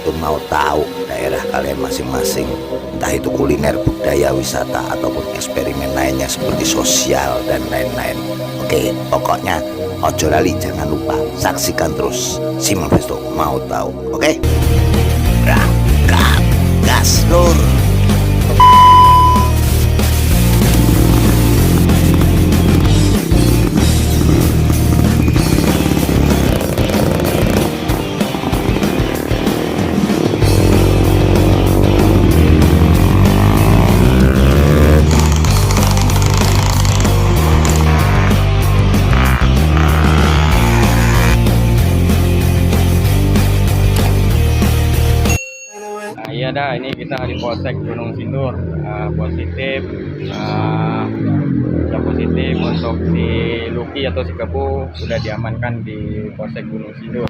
itu mau tahu daerah kalian masing-masing, entah itu kuliner, budaya, wisata, ataupun eksperimen lainnya seperti sosial dan lain-lain. Oke, pokoknya ojo lali, jangan lupa saksikan terus si Manifesto Mau Tahu. Oke, berangkat, gas lur. Iya dah, ini kita di Polsek Gunung Sindur. Positif, sudah positif untuk si Lucky atau si Kepu sudah diamankan di Polsek Gunung Sindur.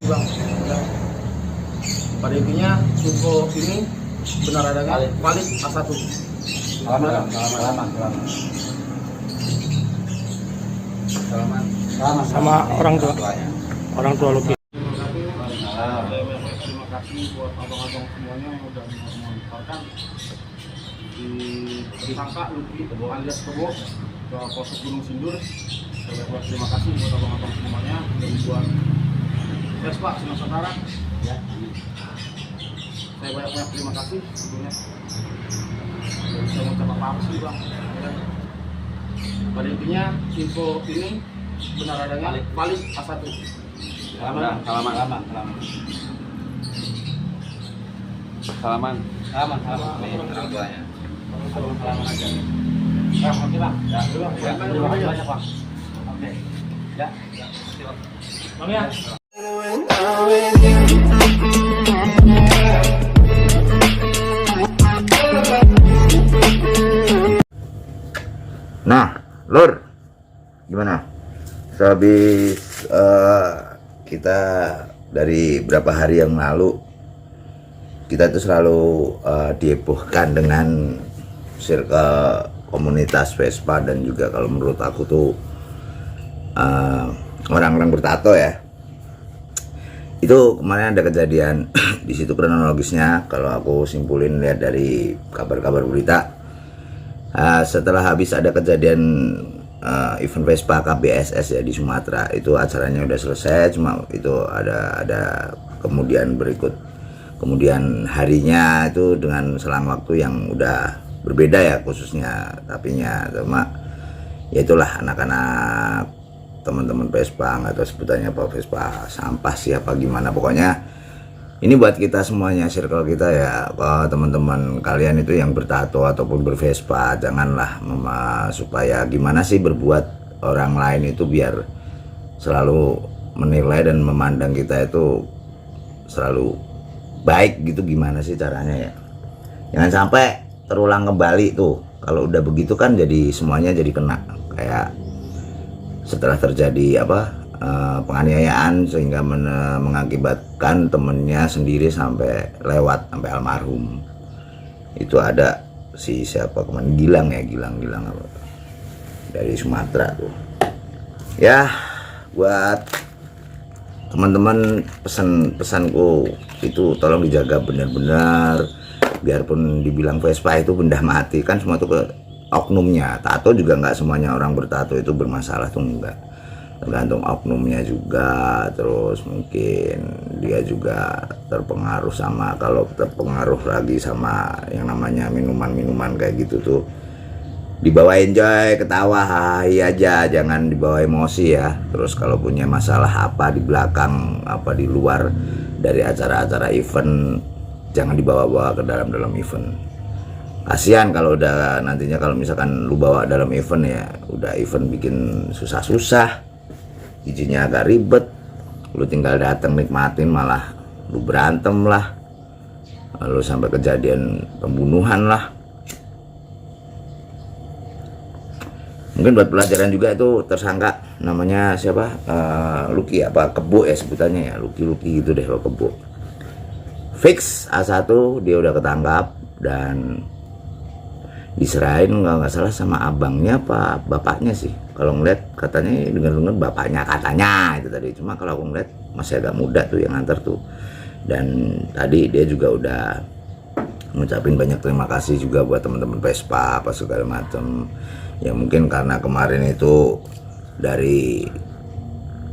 Bang, pada intinya info ini benar adanya valid A1. Salaman. Sama orang tua Lucky. Terima kasih buat abang-abang semuanya yang udah mengantarkan di tersangka Lucky alias Kebo ke Polsek Gunung Sindur. Saya buat terima kasih buat abang-abang semuanya yang buat Vespa Sinar Saudara. Ya. Saya banyak terima kasih tentunya. Saya mau coba apa sih bang? Ya. Pada intinya info ini benar adanya valid A1. Salaman. Orang tuanya. Salaman aja. Oke bang. Ya, terima kasih banyak bang. Oke. Ya. Bang ya. Nah, Lur, gimana? Sehabis kita dari berapa hari yang lalu, kita itu selalu dihebohkan dengan circle komunitas Vespa, dan juga kalau menurut aku tuh orang-orang bertato ya. Itu kemarin ada kejadian di situ. Kronologisnya kalau aku simpulin lihat dari kabar-kabar berita, setelah habis ada kejadian event Vespa KBSS ya di Sumatera, itu acaranya udah selesai, cuma itu ada kemudian kemudian harinya itu dengan selang waktu yang udah berbeda ya, khususnya tapinya, cuma ya itulah anak-anak teman-teman Vespa, nggak tahu sebutannya apa, Vespa sampah sih apa gimana, pokoknya ini buat kita semuanya, circle kita ya, teman-teman kalian itu yang bertato ataupun bervespa, janganlah supaya gimana sih berbuat orang lain itu biar selalu menilai dan memandang kita itu selalu baik gitu, gimana sih caranya ya, jangan sampai terulang kembali tuh. Kalau udah begitu kan jadi semuanya jadi kena, kayak setelah terjadi penganiayaan sehingga mengakibatkan temennya sendiri sampai lewat, sampai almarhum. Itu ada si siapa kemarin, Gilang apa dari Sumatera tuh ya. Buat teman-teman, pesanku itu tolong dijaga benar-benar, biarpun dibilang Vespa itu benda mati, kan semua itu ke oknumnya. Tato juga nggak semuanya orang bertato itu bermasalah tuh, enggak, tergantung oknumnya juga. Terus mungkin dia juga terpengaruh sama, kalau terpengaruh lagi sama yang namanya minuman-minuman kayak gitu tuh, dibawa enjoy, ketawa, hai aja, jangan dibawa emosi ya. Terus kalau punya masalah apa di belakang, apa di luar dari acara-acara event, jangan dibawa-bawa ke dalam event. Kasihan kalau udah nantinya kalau misalkan lu bawa dalam event ya, udah event bikin susah-susah, izinnya agak ribet, lu tinggal datang nikmatin malah lu berantem lah, lalu sampai kejadian pembunuhan lah. Mungkin buat pelajaran juga itu tersangka namanya siapa, Lucky apa Kebo ya sebutannya ya, Lucky gitu deh, kalau Kebo fix A1 dia udah ketangkap, dan diserahin nggak salah sama abangnya apa bapaknya sih. Kalau ngeliat katanya dengar bapaknya katanya itu tadi. Cuma kalau aku ngeliat masih agak muda tuh yang nganter tuh. Dan tadi dia juga udah ngucapin banyak terima kasih juga buat teman-teman Vespa apa segala macam. Ya mungkin karena kemarin itu dari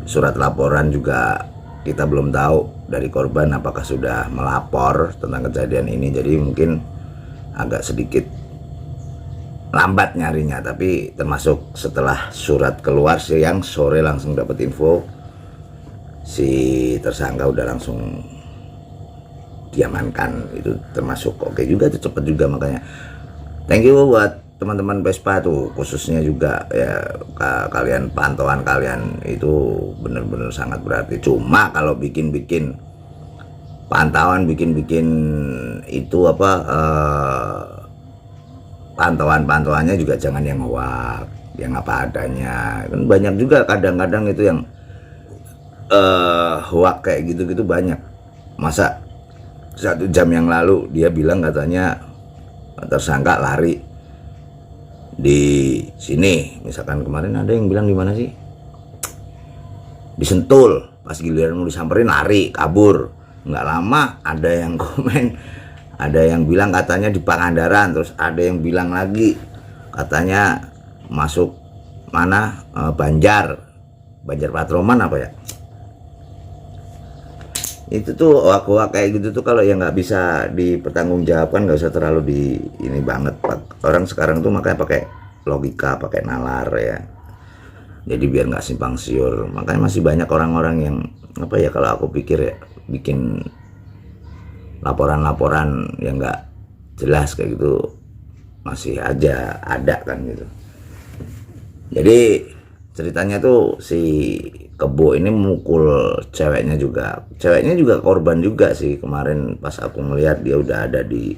surat laporan juga kita belum tahu dari korban apakah sudah melapor tentang kejadian ini, jadi mungkin agak sedikit lambat nyarinya. Tapi termasuk setelah surat keluar siang sore langsung dapat info si tersangka udah langsung diamankan. Itu termasuk oke juga tuh, cepet juga. Makanya thank you buat teman-teman Vespa tuh, khususnya juga ya kalian, pantauan kalian itu bener-bener sangat berarti. Cuma kalau bikin-bikin pantauan, bikin-bikin itu apa pantauannya juga jangan yang hoak, yang apa adanya. Kan banyak juga kadang-kadang itu yang hoak kayak gitu-gitu banyak. Masa 1 jam yang lalu dia bilang katanya tersangka lari di sini, misalkan kemarin ada yang bilang di mana sih, di Sentul, pas giliran mau disamperin lari kabur. Nggak lama ada yang komen, ada yang bilang katanya di Pangandaran, terus ada yang bilang lagi katanya masuk mana Banjar Patroman apa ya. Itu tuh hoak-hoak kayak gitu tuh kalau yang nggak bisa dipertanggungjawabkan nggak usah terlalu di ini banget. Orang sekarang tuh makanya pakai logika, pakai nalar ya. Jadi biar nggak simpang siur. Makanya masih banyak orang-orang yang apa ya, kalau aku pikir ya, bikin laporan-laporan yang nggak jelas kayak gitu masih aja ada kan gitu. Jadi ceritanya tuh si Kebo ini mukul ceweknya juga. Ceweknya juga korban juga sih. Kemarin pas aku ngeliat dia udah ada di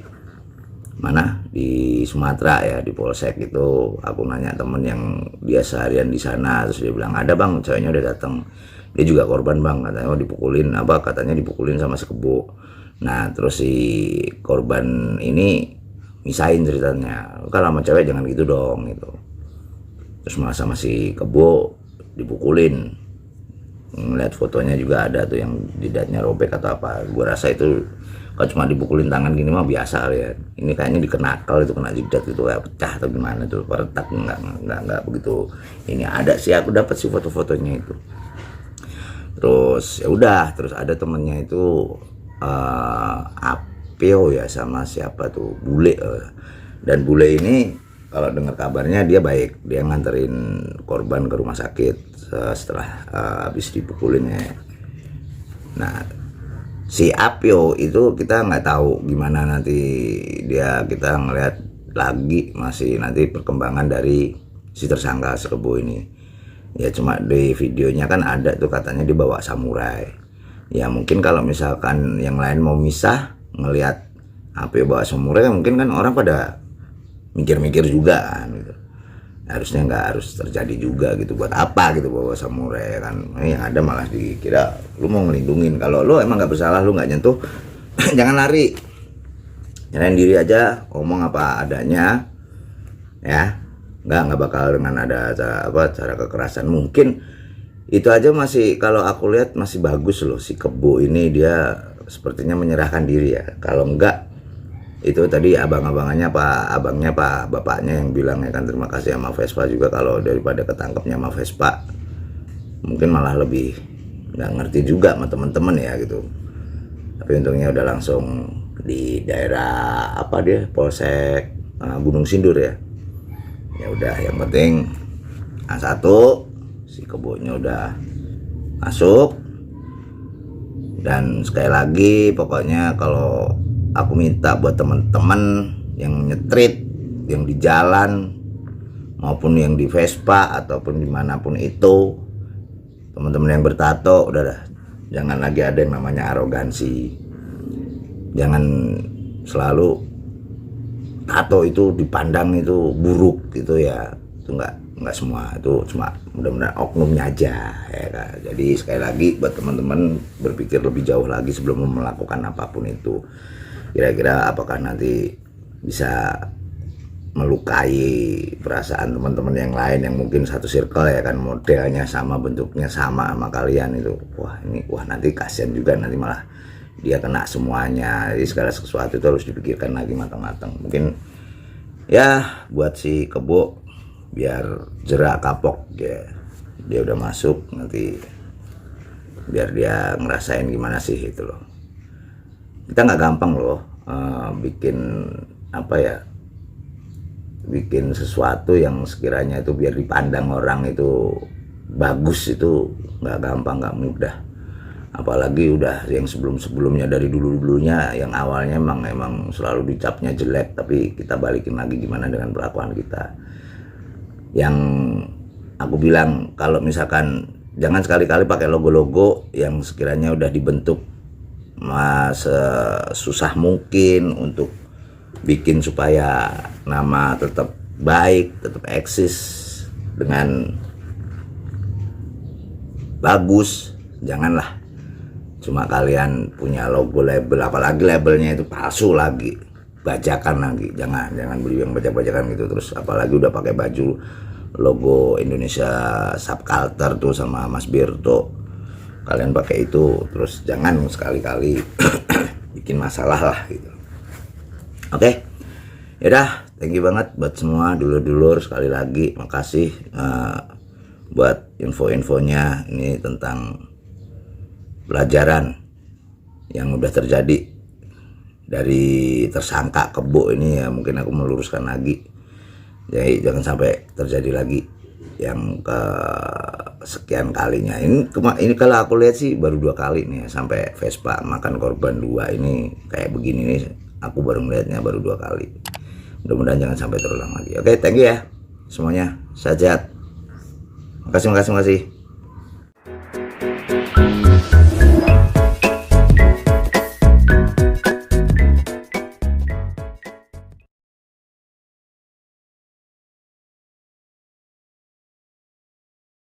mana, di Sumatera ya, di Polsek itu. Aku nanya temen yang dia seharian di sana, terus dia bilang ada bang, ceweknya udah datang. Dia juga korban bang, katanya dipukulin apa, katanya dipukulin sama si Kebo. Nah terus si korban ini misahin ceritanya, kalau sama cewek jangan gitu dong gitu. Terus malah sama si Kebo dipukulin. Ngeliat fotonya juga ada tuh yang jidatnya robek atau apa. Gue rasa itu kalau cuma dipukulin tangan gini mah biasa ya. Ini kayaknya dikenakal itu, kena jidat itu kayak pecah atau gimana tuh, retak. Enggak begitu. Ini ada sih, aku dapat sih foto-fotonya itu. Terus ya udah, terus ada temennya itu Apeo ya sama siapa tuh, Bule. Dan Bule ini kalau dengar kabarnya dia baik, dia nganterin korban ke rumah sakit setelah habis dipukulin ya. Nah si Apio itu kita nggak tahu gimana nanti dia, kita ngeliat lagi masih nanti perkembangan dari si tersangka si Kebo ini. Ya cuma di videonya kan ada tuh katanya dibawa samurai. Ya mungkin kalau misalkan yang lain mau misah ngelihat Apio bawa samurai, mungkin kan orang pada mikir-mikir juga kan gitu. Harusnya nggak harus terjadi juga gitu, buat apa gitu bawa samurai kan. Yang ada malah dikira lu mau ngelindungin. Kalau lu emang nggak bersalah, lu nggak nyentuh jangan lari, nyalain diri aja, ngomong apa adanya ya, nggak bakal dengan ada cara kekerasan. Mungkin itu aja masih, kalau aku lihat masih bagus loh si Kebo ini, dia sepertinya menyerahkan diri ya. Kalau enggak, itu tadi abang-abangannya abangnya bapaknya yang bilang ya kan terima kasih sama Vespa juga, kalau daripada ketangkepnya sama Vespa mungkin malah lebih nggak ngerti juga sama temen-temen ya gitu. Tapi untungnya udah langsung di daerah apa dia, Polsek Gunung Sindur ya. Ya udah, yang penting A1 si Kebonya udah masuk. Dan sekali lagi pokoknya kalau aku minta buat teman-teman yang nyetrit, yang di jalan maupun yang di Vespa ataupun dimanapun itu, teman-teman yang bertato, udah dah, jangan lagi ada yang namanya arogansi. Jangan selalu tato itu dipandang itu buruk gitu ya. Itu enggak semua, itu cuma mudah-mudahan oknumnya aja ya kan. Jadi sekali lagi buat teman-teman berpikir lebih jauh lagi sebelum melakukan apapun itu. Kira-kira apakah nanti bisa melukai perasaan teman-teman yang lain yang mungkin satu circle ya kan, modelnya sama, bentuknya sama kalian itu. Wah nanti kasihan juga, nanti malah dia kena semuanya. Jadi segala sesuatu itu harus dipikirkan lagi matang-matang. Mungkin ya buat si Kebo biar jerak kapok ya, dia udah masuk, nanti biar dia ngerasain gimana sih itu loh. Kita nggak gampang loh bikin apa ya, bikin sesuatu yang sekiranya itu biar dipandang orang itu bagus, itu nggak gampang, nggak mudah. Apalagi udah yang sebelum-sebelumnya, dari dulu-dulunya yang awalnya emang selalu dicapnya jelek, tapi kita balikin lagi gimana dengan perlakuan kita. Yang aku bilang, kalau misalkan jangan sekali-kali pakai logo-logo yang sekiranya udah dibentuk susah mungkin untuk bikin supaya nama tetap baik, tetap eksis dengan bagus. Janganlah cuma kalian punya logo label, apalagi labelnya itu palsu lagi, bajakan lagi. Jangan beli yang bajak-bajakan gitu. Terus apalagi udah pakai baju logo Indonesia Subculture tuh sama Mas Birto, kalian pakai itu, terus jangan sekali-kali bikin masalah lah gitu. Oke, yaudah, thank you banget buat semua dulur-dulur. Sekali lagi makasih buat info-infonya ini tentang pelajaran yang udah terjadi dari tersangka Kebo ini ya. Mungkin aku meluruskan lagi, jadi jangan sampai terjadi lagi yang ke sekian kalinya. Ini kalau aku lihat sih baru 2 kali nih ya, sampai Vespa makan korban 2 ini kayak begini nih. Aku baru melihatnya baru 2 kali. Mudah-mudahan jangan sampai terulang lagi. Oke, thank you ya semuanya. Sehat. Makasih.